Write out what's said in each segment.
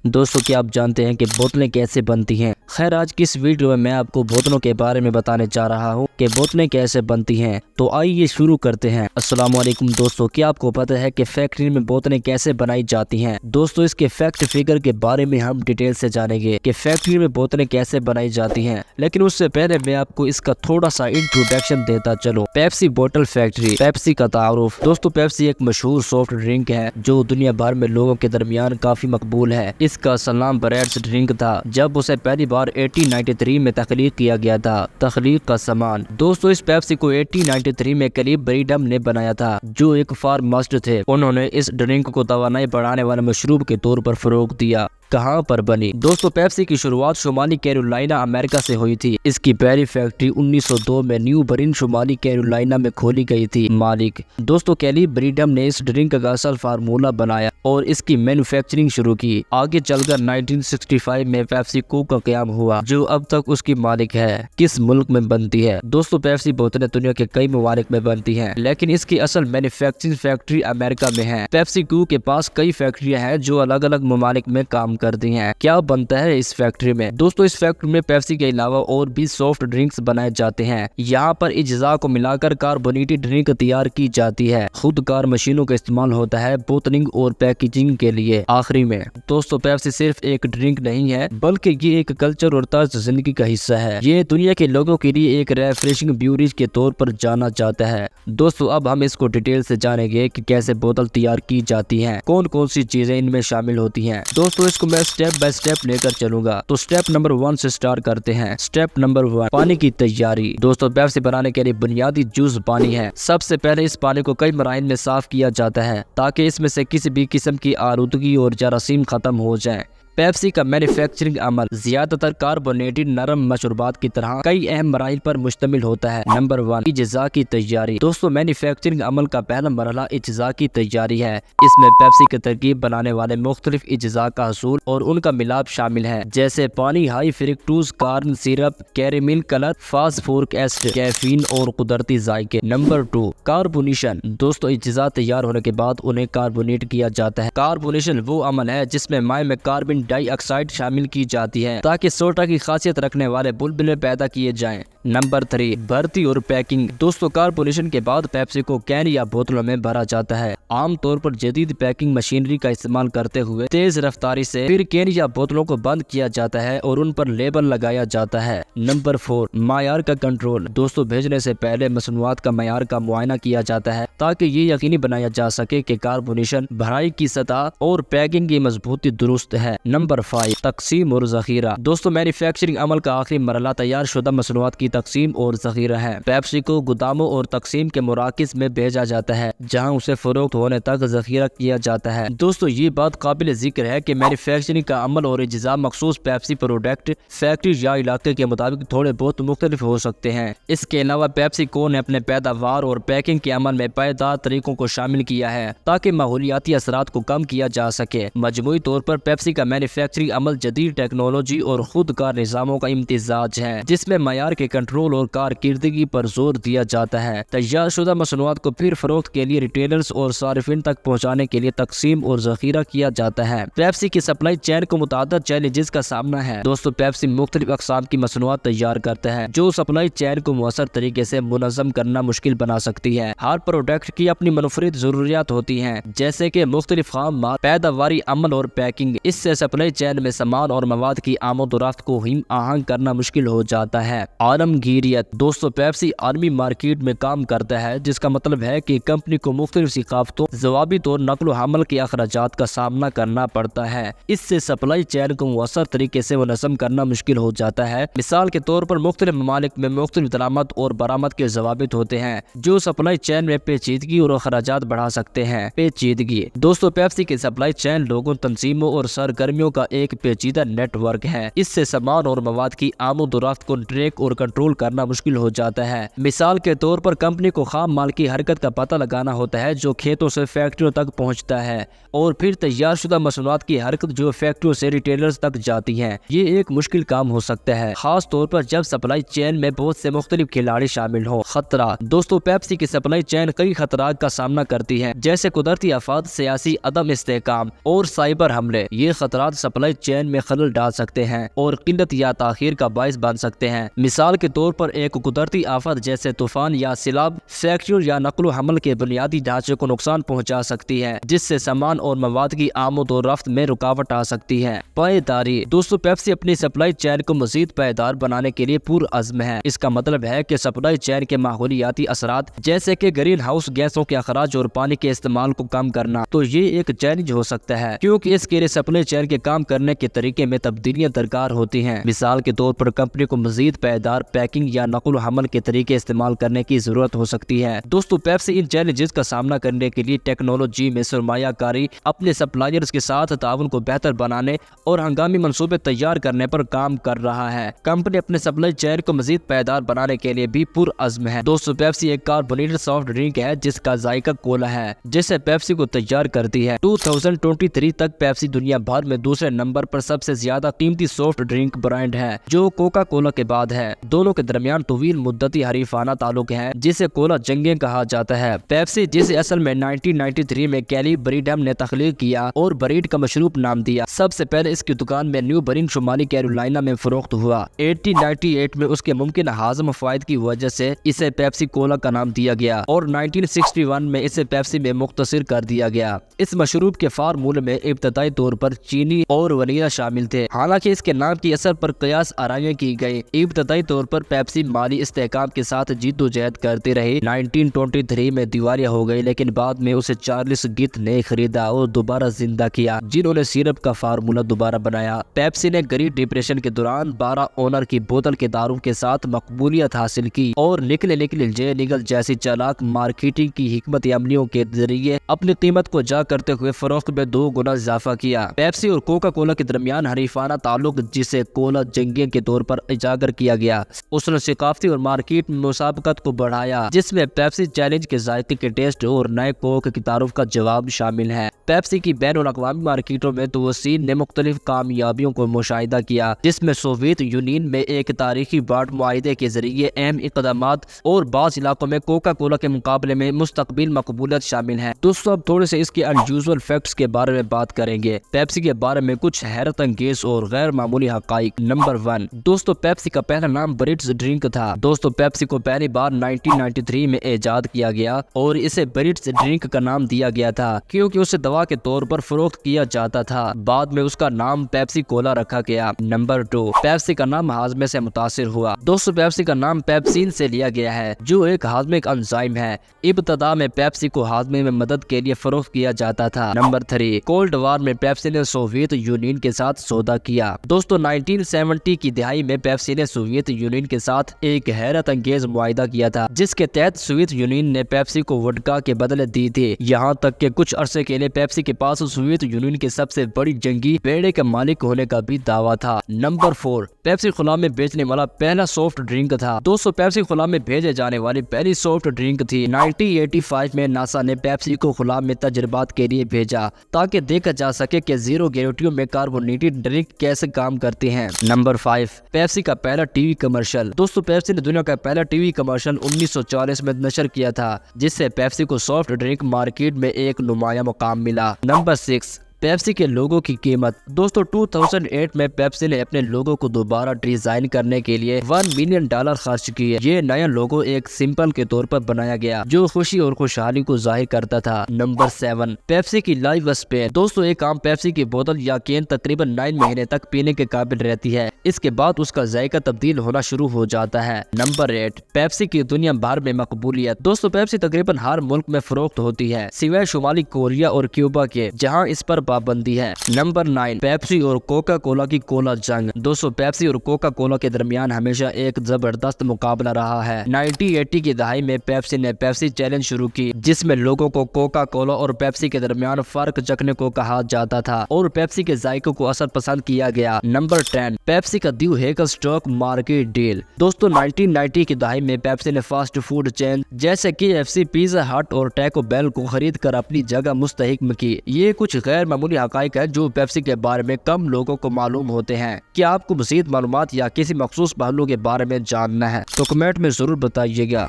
दोस्तों क्या आप जानते हैं कि बोतलें कैसे बनती हैं? खैर आज की इस वीडियो में मैं आपको बोतलों के बारे में बताने जा रहा हूं कि बोतलें कैसे बनती हैं। तो आइए शुरू करते हैं। अस्सलाम वालेकुम दोस्तों, क्या आपको पता है कि फैक्ट्री में बोतलें कैसे बनाई जाती हैं? दोस्तों इसके फैक्ट फिगर के बारे में हम डिटेल से जानेंगे कि फैक्ट्री में बोतलें कैसे बनाई जाती हैं। लेकिन उससे पहले मैं आपको इसका थोड़ा सा इंट्रोडक्शन देता चलो। पेप्सी बोतल फैक्ट्री। पेप्सी का तारुफ। दोस्तों पेप्सी एक मशहूर सॉफ्ट ड्रिंक है जो दुनिया भर में लोगों के दरमियान काफी मकबूल है। इसका सलाम ब्रेड्स ड्रिंक था जब उसे पहली बार 1893 में तख्लीक किया गया था। तख्लीक का सामान। दोस्तों इस पेप्सी को 1893 में करीब ब्रीडम ने बनाया था जो एक फार्मासिस्ट थे। उन्होंने इस ड्रिंक को तवानाई बढ़ाने वाले मशरूब के तौर पर फरोग दिया। कहाँ पर बनी? दोस्तों पेप्सी की शुरुआत शुमाली कैरोलिना अमेरिका से हुई थी। इसकी पहली फैक्ट्री 1902 में न्यू बरिन शुमाली कैरोलिना में खोली गई थी। मालिक दोस्तों कैली ब्रीडम ने इस ड्रिंक का असल फार्मूला बनाया और इसकी मैन्युफैक्चरिंग शुरू की। आगे चलकर 1965 में पेप्सी को का क़याम हुआ जो अब तक उसकी मालिक है। किस मुल्क में बनती है? दोस्तों पेप्सी बोतलें दुनिया के कई ममालिक में बनती हैं लेकिन इसकी असल मैन्युफैक्चरिंग फैक्ट्री अमेरिका में है। पेप्सी को के पास कई फैक्ट्रियां हैं जो अलग अलग ममालिक में काम करती हैं। क्या बनता है इस फैक्ट्री में? दोस्तों इस फैक्ट्री में पेप्सी के अलावा और भी सॉफ्ट ड्रिंक्स बनाए जाते हैं। यहाँ पर इज्जा को मिलाकर कार्बोनेटेड ड्रिंक तैयार की जाती है। खुद कार मशीनों का इस्तेमाल होता है बोतलिंग और पैकेजिंग के लिए। आखिरी में दोस्तों पेप्सी सिर्फ एक ड्रिंक नहीं है बल्कि ये एक कल्चर और तर्ज जिंदगी का हिस्सा है। ये दुनिया के लोगों के लिए एक रिफ्रेशिंग ब्यूरीज के तौर पर जाना जाता है। दोस्तों अब हम इसको डिटेल से जानेंगे कि कैसे बोतल तैयार की जाती है, कौन कौन सी चीजें इनमें शामिल होती हैं। दोस्तों इसको मैं स्टेप बाय स्टेप लेकर चलूंगा। तो स्टेप नंबर 1 से स्टार्ट करते हैं। स्टेप नंबर 1 पानी की तैयारी। दोस्तों पेप्सी बनाने के लिए बुनियादी जूस पानी है। सबसे पहले इस पानी को कई मराइल में साफ किया जाता है ताकि इसमें से किसी भी किस्म की आलूदगी और जरासीम खत्म हो जाए। पेप्सी का मैन्युफैक्चरिंग अमल ज्यादातर कार्बोनेटेड नरम मशरूबात की तरह कई अहम मराइल पर मुश्तमिल होता है। नंबर 1 इज्जा की तैयारी। दोस्तों मैन्युफैक्चरिंग अमल का पहला मरहला इज्जा की तैयारी है। इसमें पेप्सी की तरकीब बनाने वाले मुख्तलिफ इज्जा का हसूल और उनका मिलाप शामिल है जैसे पानी, high fructose corn syrup, caramel colour, phosphoric acid, caffeine और कुदरती जायके। Number 2 carbonation. दोस्तों इज्जा तैयार होने के बाद उन्हें कार्बोनेट किया जाता है। कार्बोनेशन वो अमल है जिसमें माय में कार्बन डाइऑक्साइड शामिल की जाती है ताकि सोडा की खासियत रखने वाले बुलबुले पैदा किए जाएं। नंबर 3 भर्ती और पैकिंग। दोस्तों कार्बोनेशन के बाद पेप्सी को कैन या बोतलों में भरा जाता है। आमतौर पर जदीद पैकिंग मशीनरी का इस्तेमाल करते हुए तेज रफ्तारी से फिर कैन या बोतलों को बंद किया जाता है और उन पर लेबल लगाया जाता है। नंबर 4 मायार का कंट्रोल। दोस्तों भेजने से पहले मसनूआत का मायार का मुआयना किया जाता है ताकि ये यकीनी बनाया जा सके कि कार्बोनेशन, भराई की सतह और पैकिंग की मजबूती दुरुस्त है। नंबर 5 तकसीम और जखीरा। दोस्तों मैन्युफैक्चरिंग अमल का आखिरी मरहला तैयार शुदा मसनूआत की तकसीम और जखीरा है। पेप्सी को गोदामों और तकसीम के मराकिज में भेजा जाता है जहां उसे फरोख्त होने तक जखीरा किया जाता है। दोस्तों ये बात काबिल जिक्र है कि मैन्युफैक्चरिंग का अमल और इज्जा मखसूस पेप्सी प्रोडक्ट फैक्ट्री या इलाके के मुताबिक थोड़े बहुत मुख्तलिफ हो सकते हैं। इसके अलावा पेप्सी को ने अपने पैदावार और पैकिंग के अमल में पायदार तरीकों को शामिल किया है ताकि माहौलियाती असरात को कम किया जा सके। मजमूई तौर पर पेप्सी का मैन्युफैक्चरिंग अमल जदीद टेक्नोलॉजी और खुदकार निज़ामों का इम्तिजाज है जिसमें मयार के कंट्रोल और कारकिर्दगी पर जोर दिया जाता है। तैयार शुदा मसनूआत को फिर फरोख्त के लिए रिटेलर्स और सारिफिन तक पहुँचाने के लिए तकसीम और जखीरा किया जाता है। पेप्सी की सप्लाई चेन को मुताद चैलेंजेस का सामना है। दोस्तों पेप्सी मुख्तलिफ अक़साम की मसनूआत तैयार करता है जो सप्लाई चेन को मुअस्सर तरीके से मुनज़्ज़म करना मुश्किल बना सकती है। हर प्रोडक्ट की अपनी मुनफरिद जरूरियात होती हैं जैसे कि मुख्तलिफ खाम माल, पैदावारी अमल और पैकिंग। इससे सप्लाई चैन में सामान और मवाद की आमद-ओ-रफ्त को हिम आहंग करना मुश्किल हो जाता है। आलमगीरियत। दोस्तों पेप्सी आलमी मार्केट में काम करता है जिसका मतलब है कि कंपनी को मुख्तलिफ सिकाफतों, ज़वाबित और नकल व हमल के अखराजात का सामना करना पड़ता है। इससे सप्लाई चैन को मुअस्सर तरीके से मुनज़्ज़म करना मुश्किल हो जाता है। मिसाल के तौर पर मुख्तलिफ ममालिक में मुख्तलिफ दरामद और बरामद के ज़वाबित होते हैं जो सप्लाई चैन में पेचीदगी और अखराजात बढ़ा सकते हैं। पेचीदगी। दोस्तों पेप्सी की सप्लाई चैन लोगों, तंजीमों और सरगर्मियों का एक पेचीदा नेटवर्क है। इससे सामान और मवाद की आमद-ओ-रफ्त को ट्रैक और कंट्रोल करना मुश्किल हो जाता है। मिसाल के तौर पर कंपनी को खाम माल की हरकत का पता लगाना होता है जो खेतों से फैक्ट्रियों तक पहुंचता है और फिर तैयार शुदा मसनूआत की हरकत जो फैक्ट्रियों से रिटेलर्स तक जाती है। ये एक मुश्किल काम हो सकता है खास तौर पर जब सप्लाई चेन में बहुत से मुख्तलिफ खिलाड़ी शामिल हो। खतरा। दोस्तों पेप्सी की सप्लाई चेन कई खतरात का सामना करती है जैसे कुदरती आफत, सियासी अदम इस्तेहकाम और साइबर हमले। ये खतरात वाक़यात सप्लाई चेन में खलल डाल सकते हैं और किल्लत या ताखीर का बाइस बन सकते हैं। मिसाल के तौर पर एक कुदरती आफत जैसे तूफान या सैलाब फ्रैक्चर या नकलो हमल के बुनियादी ढांचे को नुकसान पहुंचा सकती है, जिससे सामान और मवाद की आमद और रफ्त में रुकावट आ सकती है। पायदारी। दोस्तों, पेप्सी अपनी सप्लाई चेन को मजीद पायदार बनाने के लिए पुरअज़्म है। इसका मतलब है कि सप्लाई चेन के माहौलियाती असरात जैसे कि ग्रीन हाउस गैसों के अखराज और पानी के इस्तेमाल को कम करना, तो ये एक चैलेंज हो सकता है, क्योंकि इसके लिए सप्लाई चेन के काम करने के तरीके में तब्दीलियां दरकार होती हैं। मिसाल के तौर पर कंपनी को मजीद पायदार पैकिंग या नकल हमल के तरीके इस्तेमाल करने की जरूरत हो सकती है। दोस्तों, पेप्सी इन चैलेंजेस का सामना करने के लिए टेक्नोलॉजी में सरमायाकारी, अपने सप्लायर्स के साथ ताउन को बेहतर बनाने और हंगामी मंसूबे तैयार करने पर काम कर रहा है। कंपनी अपने सप्लाई चेन को मजीद पायदार बनाने के लिए भी पुरअज़्म है। दोस्तों, पेप्सी एक कार्बोनेटेड सॉफ्ट ड्रिंक है जिसका जायका कोला है, जिसे पेप्सी को तैयार करती है। 2023 तक पेप्सी दुनिया भर में दूसरे नंबर पर सबसे ज्यादा कीमती सॉफ्ट ड्रिंक ब्रांड है, जो कोका कोला के बाद है। दोनों के दरमियान तवील मुद्दती हरीफाना ताल्लुक है, जिसे कोला जंगें कहा जाता है। पेप्सी, जिसे असल में 1993 में कैली ब्रीडम ने तख्लीक किया और ब्रीड का मशरूब नाम दिया, सबसे पहले इसकी दुकान में न्यू बरीन शुमाली कैरोलिना में फरोख्त हुआ। 1898 में उसके मुमकिन हाज़म फ़वाइद की वजह से इसे पेप्सी कोला का नाम दिया गया और 1961 में इसे पेप्सी में मुख्तसर कर दिया गया। इस मशरूब के फार्मूले में इब्तदाई तौर पर चीनी और वनीला शामिल थे, हालांकि इसके नाम की असर पर कयास आराइयां की गई। इब्तदाई तौर पर पेप्सी माली इस्तेहकाम के साथ जिद्दोजहद करती रही। 1923 में दिवालिया हो गई, लेकिन बाद में उसे चार्ल्स गिथ ने खरीदा और दोबारा जिंदा किया, जिन्होंने सिरप का फार्मूला दोबारा बनाया। पेप्सी ने ग्रेट डिप्रेशन के दौरान 12 ऑनर की बोतल के दारू के साथ मकबूलियत हासिल की और निकले जे निगल जैसी चालाक मार्केटिंग की हिकमत अमलियों के जरिए अपनी कीमत को जा करते हुए फरोख्त में 2 गुना इजाफा किया। पेप्सी और कोका कोला के दरमियान हरीफाना ताल्लुक, जिसे कोला जंगें के तौर पर उजागर किया गया, उसने सकाफती और मार्केट में मुसाबकत को बढ़ाया, जिसमें पेप्सी चैलेंज के जायके के टेस्ट और नए कोक की तारुफ का जवाब शामिल है। पेप्सी की बैनुल-अक़वामी मार्केटों में तवसीन ने मुख्तलिफ कामयाबियों को मुशाहिदा किया, जिसमें सोवियत यूनियन में एक तारीखी बाट मुआहिदे के जरिए अहम इक़दामात और बाज़ इलाकों में कोका कोला के मुकाबले में मुस्तक़बिल मकबूलियत शामिल है। दोस्तों, अब थोड़े से इसके अनयूजुअल फैक्ट्स के बारे में बात करेंगे। पेप्सी के बारे में कुछ हैरत अंगेज और गैर मामूली हक़ाइक़। नंबर 1, दोस्तों, पेप्सी का पहला नाम ब्रिट्स ड्रिंक था। दोस्तों, पेप्सी को पहली बार 1993 में इजाद किया गया और इसे ब्रिट्स ड्रिंक का नाम दिया गया था, क्योंकि उसे दवा के तौर पर फरोख्त किया जाता था। बाद में उसका नाम पेप्सी कोला रखा गया। नंबर 2, पेप्सी का नाम हाजमे से मुतासिर हुआ। दोस्तों, पेप्सी का नाम पेप्सिन से लिया गया है, जो एक हाजमिक एंजाइम है। इब्तदा में पेप्सी को हाजमे में मदद के लिए फरोख्त किया जाता था। नंबर 3, कोल्ड वार में पेप्सी ने सोवियत यूनियन के साथ सौदा किया। दोस्तों, 1970 की दिहाई में पेप्सी ने सोवियत यूनियन के साथ एक हैरत अंगेज मुआहिदा किया था, जिसके तहत सोवियत यूनियन ने पेप्सी को वोडका के बदले दी थी। यहाँ तक कि कुछ अरसे के लिए पेप्सी के पास सोवियत यूनियन के सबसे बड़ी जंगी बेड़े के मालिक होने का भी दावा था। नंबर 4, पेप्सी खुला में बेचने वाला पहला सॉफ्ट ड्रिंक था। दोस्तों, पेप्सी खुला में भेजे जाने वाली पहली सॉफ्ट ड्रिंक थी। 1985 में नासा ने पेप्सी को खुला में तजर्बात के लिए भेजा, ताकि देखा जा सके कि जीरो ग्रेविटी में कार्बोनेटेड ड्रिंक कैसे काम करती हैं। नंबर 5, पेप्सी का पहला टीवी कमर्शियल। दोस्तों, पेप्सी ने दुनिया का पहला टीवी कमर्शियल 1940 में नशर किया था, जिससे पेप्सी को सॉफ्ट ड्रिंक मार्केट में एक नुमाया मुकाम मिला। नंबर 6, पेप्सी के लोगो की कीमत। दोस्तों, 2008 में पेप्सी ने अपने लोगो को दोबारा डिजाइन करने के लिए $1 मिलियन खर्च किए। ये नया लोगो एक सिंपल के तौर पर बनाया गया, जो खुशी और खुशहाली को जाहिर करता था। नंबर 7, पेप्सी की लाइफ स्पेन। दोस्तों, एक आम पेप्सी की बोतल या कैन तकरीबन 9 महीने तक पीने के काबिल रहती है। इसके बाद उसका जायका तब्दील होना शुरू हो जाता है। नंबर 8, पेप्सी की दुनिया भर में मकबूलियत। दोस्तों, पेप्सी तकरीबन हर मुल्क में फरोख्त होती है, सिवाय शुमाली कोरिया और क्यूबा के, जहाँ इस पर पाबंदी है। नंबर 9, पेप्सी और कोका कोला की कोला जंग। दोस्तों, पेप्सी और कोका कोला के दरमियान हमेशा एक जबरदस्त मुकाबला रहा है। 1980 की दहाई में पेप्सी ने पेप्सी चैलेंज शुरू की, जिसमें लोगों को कोका कोला और पेप्सी के दरमियान फर्क चखने को कहा जाता था और पेप्सी के जायके को असर पसंद किया गया। नंबर 10, पेप्सी का due Haeckel stock market deal. दोस्तों, 1990 की दहाई में पेप्सी ने फास्ट फूड चेन जैसे KFC, पिज्जा हट और टैको बेल को खरीद कर अपनी जगह मुस्तहिकम की। ये कुछ गैर मामूली हक़ाइक़ है जो पेप्सी के बारे में कम लोगों को मालूम होते हैं। क्या आपको मज़ीद मालूमात या किसी मखसूस पहलू के बारे में जानना है तो कमेंट में जरूर बताइएगा।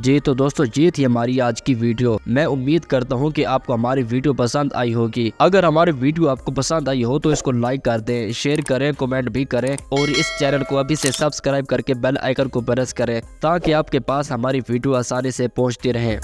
جی تو دوستو یہ تھی ہماری آج کی ویڈیو۔ میں امید کرتا ہوں کہ آپ کو ہماری ویڈیو پسند آئی ہوگی۔ اگر ہماری ویڈیو آپ کو پسند آئی ہو تو اس کو لائک کر دیں، شیئر کریں، کمنٹ بھی کریں اور اس چینل کو ابھی سے سبسکرائب کر کے بیل آئیکن کو پریس کریں تاکہ آپ کے پاس ہماری ویڈیو آسانی سے پہنچتی رہیں۔